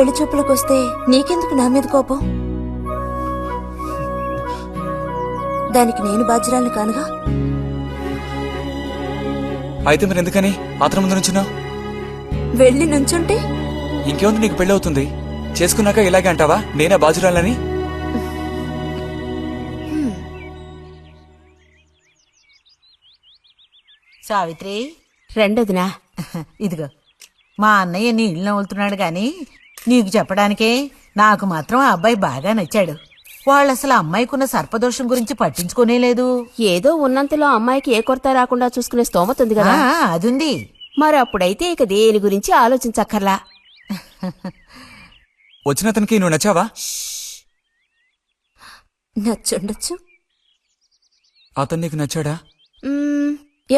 పెళ్లి చూపులకు వస్తే నీకెందుకు నా మీద కోపం? దానికి నేను బాధ్యురాలు కానుగా. అయితే మరి ఎందుకని మాత్రం ముందు నుంచున్నావు? వెళ్ళి నుంచుంటే ఇంకేముంది, నీకు పెళ్లి అవుతుంది. చేసుకున్నాక ఇలాగే అంటావా నేనే బాధ్యురాలని? సావిత్రి, రెండోదినా. ఇదిగో మా అన్నయ్య నీ ఇల్లు నవ్వులుతున్నాడు గాని నీకు చెప్పడానికే. నాకు మాత్రం ఆ అబ్బాయి బాగా నచ్చాడు. వాళ్ళు అసలు అమ్మాయికున్న సర్పదోషం గురించి పట్టించుకునే లేదు. ఏదో ఉన్నంతలో అమ్మాయికి ఏ కొరత రాకుండా చూసుకునే స్తోమత ఉంది కదా. అదుంది. మరి అప్పుడైతే ఇక దేని గురించి ఆలోచించక్కర్లా. వచ్చిన అతనికి నువ్వు నచ్చావా? నచ్చుండొచ్చు. అతను నీకు నచ్చాడా?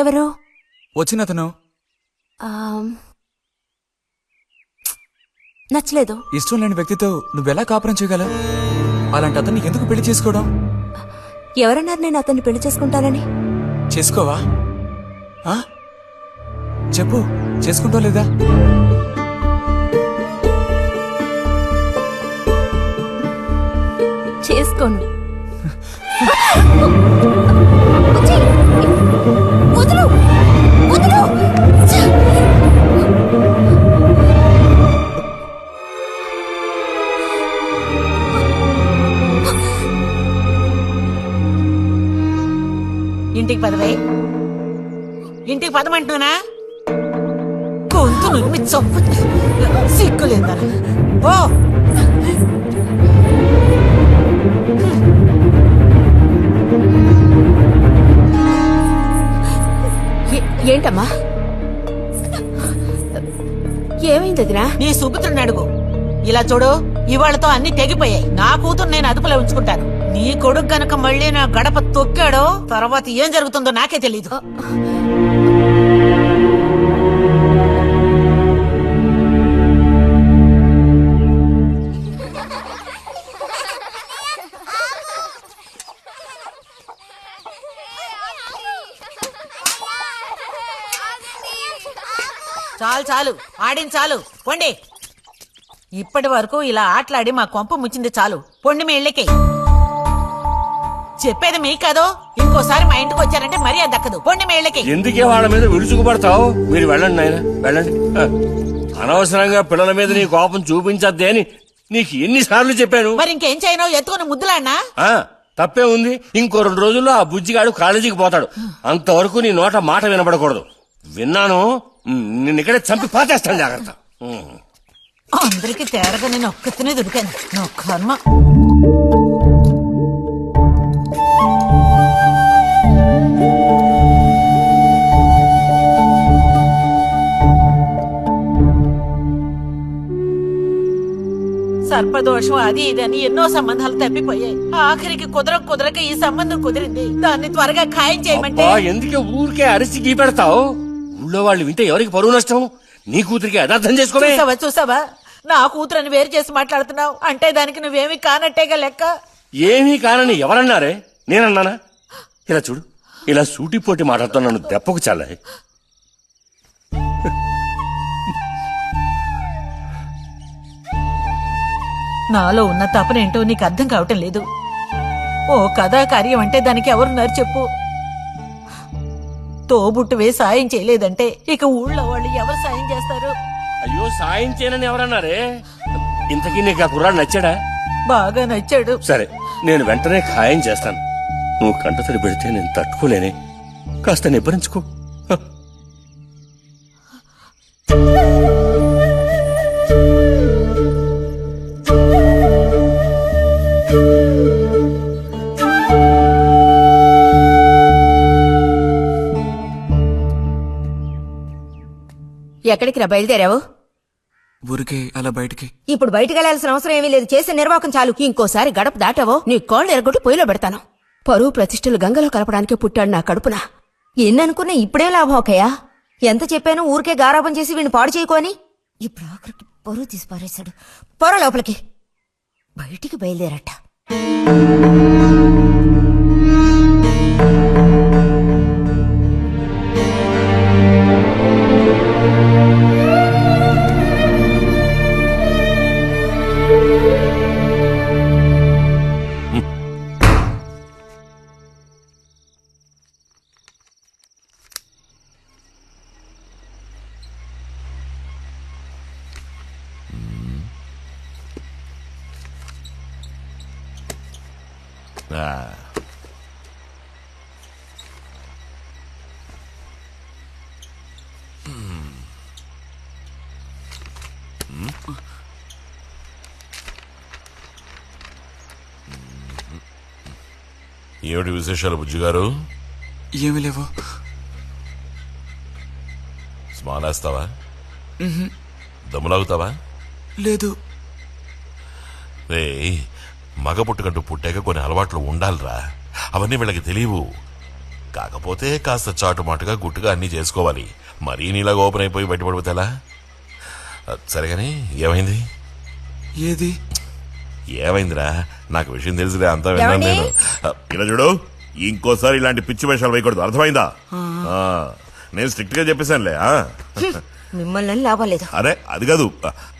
ఎవరు? వచ్చిన అతను నచ్చలేదు. ఇష్టం లేని వ్యక్తితో నువ్వెలా కాపురం చేయగలవు? అలాంటి అతన్ని ఎందుకు పెళ్లి చేసుకోవడం? ఎవరన్నారు నేను అతన్ని పెళ్లి చేసుకుంటానని? చేసుకోవా? చెప్పు, చేసుకుంటావు లేదా? చేసుకోను. ఇంటికి పదవే. ఇంటికి పదమంటున్నా. గొంతు నువ్వు చంపు. సిగ్గులేదా? ఓ ఏంటమ్మా? ఏమైంది వదినా? నీ సుపుత్రుని అడుగు. ఇలా చూడు, ఇవాళతో అన్ని తెగిపోయాయి. నా కూతురు నేను అదుపులో ఉంచుకుంటాను. నీ కొడుకు గనక మళ్ళీ నా గడప తొక్కాడో తర్వాత ఏం జరుగుతుందో నాకే తెలీదు. చాలు చాలు, ఆడిన చాలు, పొండి. ఇప్పటి వరకు ఇలా ఆటలాడి మా కొంప ముచ్చింది చాలు. పొండి మీ ఇళ్ళకి. చెప్పేది మీ కాదో, ఇంకోసారి మా ఇంటికి వచ్చారంటే మరీ దక్కదు. పొండి మీ ఇళ్ళకి. ఎందుకే వాళ్ళ మీద విరుచుకుపడతావు? మీరు వెళ్ళండి నాయన, వెళ్ళండి. అనవసరంగా పిల్లల మీద నీ కోపం చూపించద్దే అని నీకు ఎన్నిసార్లు చెప్పాను. మరి ఇంకేం చేయను? ఎత్తుకుని ముద్దులాడినా? తప్పే ఉంది. ఇంకో 2 రోజుల్లో ఆ బుజ్జిగాడు కాలేజీకి పోతాడు. అంతవరకు నీ నోట మాట వినపడకూడదు. విన్నాను, నిన్నిక్కడే చంపి పాచేస్తాను. జాగ్రత్త. అందరికి తేరగా నేను ఒక్కతనే దొరికాను. నా కర్మ. సర్పదోషం అది ఇదని ఎన్నో సంబంధాలు తప్పిపోయాయి. ఆఖరికి కుదరక ఈ సంబంధం కుదిరింది. దాన్ని త్వరగా ఖాయం చేయమంటే. ఎందుకే ఊరికే అరిసి గీ పెడతావు? ఊళ్ళో వాళ్ళు వింటే ఎవరికి పరువు నష్టం? నీ కూతురికి అదర్థం చేసుకోవే. చూసావా, నా కూతురని వేరు చేసి మాట్లాడుతున్నావు అంటే దానికి నువ్వేమీ కానట్టేగా లెక్క. ఏమీ కానని ఎవరన్నారే? నేనన్నానా? ఇలా చూడు, ఇలా సూటిపోటి మాట్లాడుతూ నన్ను దెప్పకు చాలా. నాలో ఉన్న తపనేంటో నీకు అర్థం కావటం లేదు. ఓ కథాకార్యం అంటే దానికి ఎవరున్నారు చెప్పు? తోబుట్టువే సాయం చేయలేదంటే ఇక ఊళ్ళో వాళ్ళు ఎవరు సాయం చేస్తారు? అయ్యో, సాయం చేయనని ఎవరన్నారే? ఇంతకీ నీకు ఆ కుర్రాడు నచ్చాడా? బాగా నచ్చాడు. సరే, నేను వెంటనే ఖాయం చేస్తాను. నువ్వు కంటతడి పెడితే నేను తట్టుకోలేనే. కాస్త నిబ్బరించుకో. ఎక్కడికి రా బయలుదేరావు? ఊరికే అలా బయటికి. ఇప్పుడు బయటికి వెళ్లాల్సిన అవసరం ఏమీ లేదు. చేసే నిర్వాహకం చాలు. ఇంకోసారి గడప దాటావో నీ కోళ్ళు ఎరగొట్టి పొయ్యిలో పెడతాను. పరువు ప్రతిష్టలు గంగలో కలపడానికే పుట్టాడు నా కడుపున. ఎన్ననుకున్నా ఇప్పుడేం లాభం ఒకయా? ఎంత చెప్పాను ఊరికే గారాబం చేసి వీడిని పాడు చేయకోని. ఇప్పుడు ఆఖరికి పరువు తీసి పారేశాడు. పొర లోపలికి. బయటికి బయలుదేరట. ఆ. ఏమిటి విశేషాలు బుజ్జిగారు? ఏమీ లేవు. స్మాలేస్తావా? దమ్ములాగుతావా? లేదు. రే, మగ పుట్టుకంటూ పుట్టాక కొన్ని అలవాట్లు ఉండాలిరా. అవన్నీ వీళ్ళకి తెలియవు. కాకపోతే కాస్త చాటుమాటుగా గుట్టుగా అన్నీ చేసుకోవాలి. మరీ నీలాగా ఓపెన్ అయిపోయి బయటపడిపోతే ఎలా? సరేగాని ఏమైంది? ఏది? ఏమైందిరా? నాకు విషయం తెలిసిలే, అంతా విన్నాను నేను. ఇలా చూడు, ఇంకోసారి ఇలాంటి పిచ్చి వేషాలు వేయకూడదు, అర్థమైందా? నేను స్ట్రిక్ట్ గా చెప్పేశానులే. మిమ్మల్ని లాభం లేదు. అరే అది కాదు,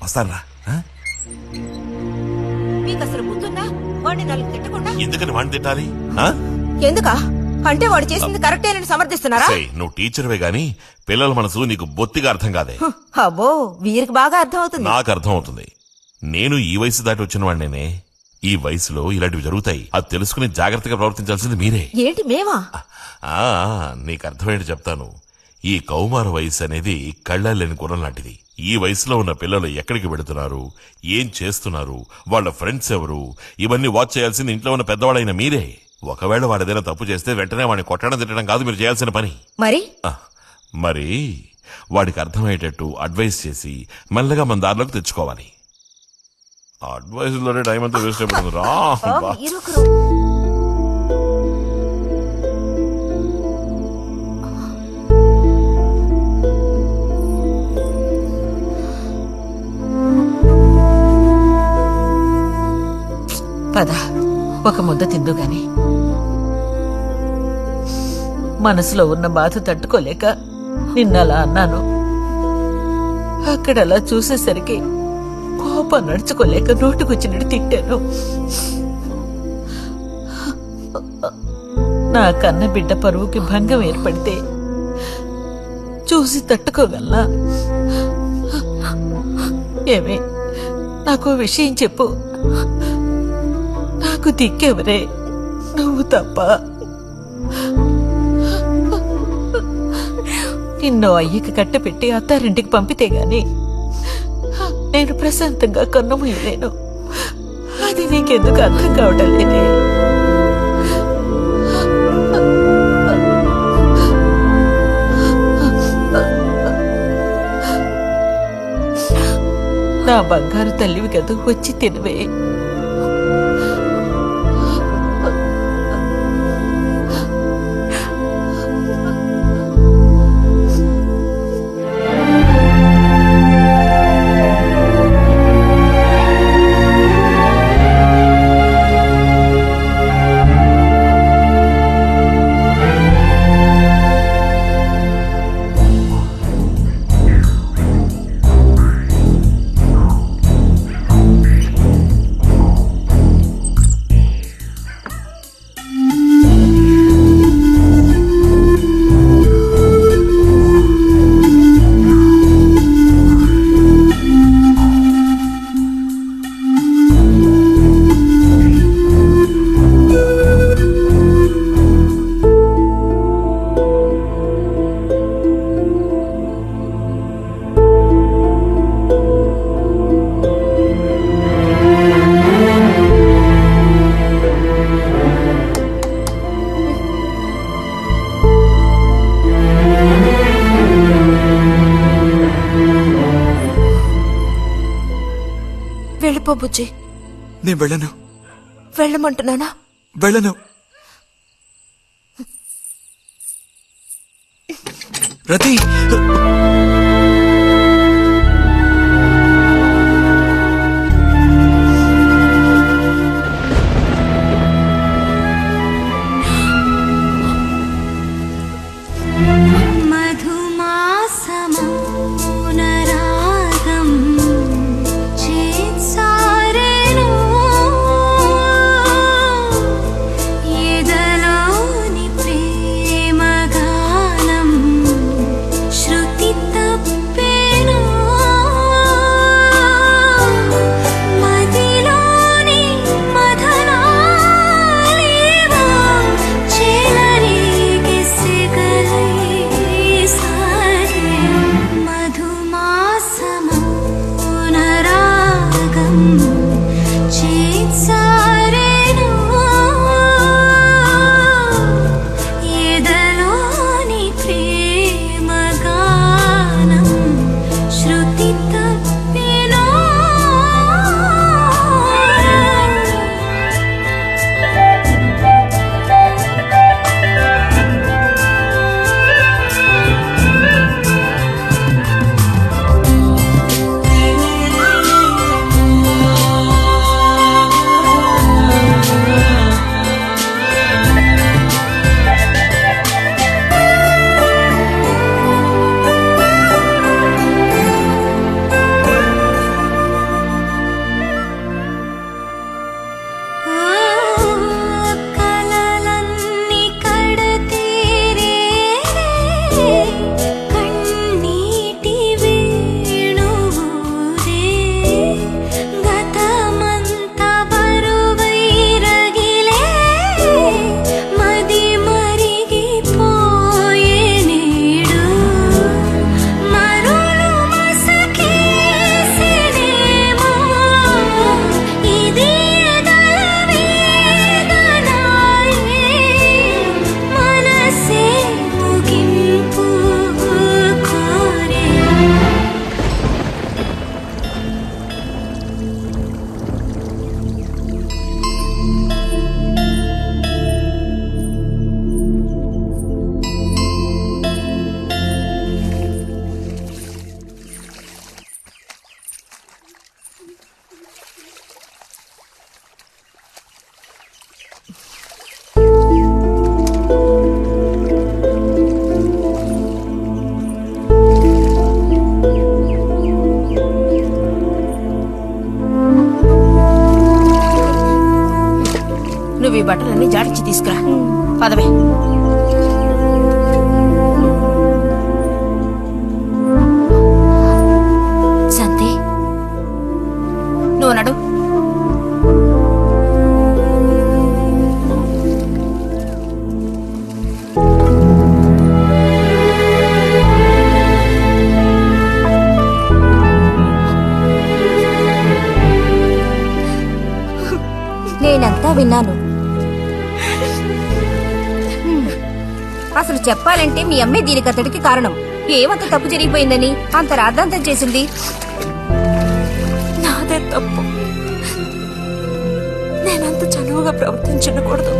వస్తానురా. మీకు అసలు గుర్తుందా? వాడిని నాలుగు తిట్టకుండా ఎందుకని వాడిని తిట్టాలి? ఎందుకా? అంటే వాడు చేసింది కరెక్టేనని సమర్థిస్తున్నారా? నువ్వు టీచర్వే గాని పిల్లల మనసు నీకు బొత్తిగా అర్థం కాదే. అబ్బో, వీరికి బాగా అర్థం అవుతుంది. నాకు అర్థం అవుతుంది. నేను ఈ వయసు దాటి వచ్చిన వాడినేనే. ఈ వయసులో ఇలాంటివి జరుగుతాయి. అది తెలుసుకుని జాగ్రత్తగా ప్రవర్తించాల్సింది మీరే. ఏంటి మేమా? నీకు అర్థమేంటి చెప్తాను. ఈ కౌమార వయసు అనేది కళ్ళలేని గుర్రం లాంటిది. ఈ వయసులో ఉన్న పిల్లలు ఎక్కడికి వెళుతున్నారు, ఏం చేస్తున్నారు, వాళ్ళ ఫ్రెండ్స్ ఎవరు, ఇవన్నీ వాచ్ చేయాల్సింది ఇంట్లో ఉన్న పెద్దవాళ్ళైన మీరే. ఒకవేళ వాడేదైనా తప్పు చేస్తే వెంటనే వాడిని కొట్టడం తిట్టడం కాదు మీరు చేయాల్సిన పని. మరి వాడికి అర్థమయ్యేటట్టు అడ్వైస్ చేసి మెల్లగా మన దారిలోకి తెచ్చుకోవాలి. అడ్వైస్ లోనే టైం అంతా వేస్ట్ అయిపోతుంది రా. పద, ఒక ముద్ద తిందు గాని. మనసులో ఉన్న బాధ తట్టుకోలేక నిన్నలా అన్నాను. అక్కడలా చూసేసరికి కోపం నడుచుకోలేక నోటుకొచ్చినట్టు తిట్టాను. నా కన్న బిడ్డ పరువుకి భంగం ఏర్పడితే చూసి తట్టుకోగలనా? ఏమే, నాకు విషయం చెప్పు. నాకు దిక్కెవరే? నువ్వు తప్ప. నిన్నో అయ్యకి కట్టపెట్టి అత్తారింటికి పంపితే గాని నేను ప్రశాంతంగా కన్నుమూయలేను. అది నీకెందుకు అర్థం కావటం లేదే? నా బంగారు తల్లివి కదా, వచ్చి తినవే. వెళ్ళిపో బుజ్జి. నేను వెళ్ళను. వెళ్ళమంటున్నానా? వెళ్ళను. రతి, ఎదలోని ప్రేమ గానం శృతి పాలిచ్చి తీసుకురా పదవే. శాంతి నువ్వు నడు. నేనంతా విన్నాను. అసలు చెప్పాలంటే మీ అమ్మే దీనికి అతడికి కారణం. ఏమంత తప్పు జరిగిపోయిందని అంత రాద్ధాంతం చేసింది? నాదే తప్పు. నేనంత చనువుగా ప్రవర్తించకూడదు.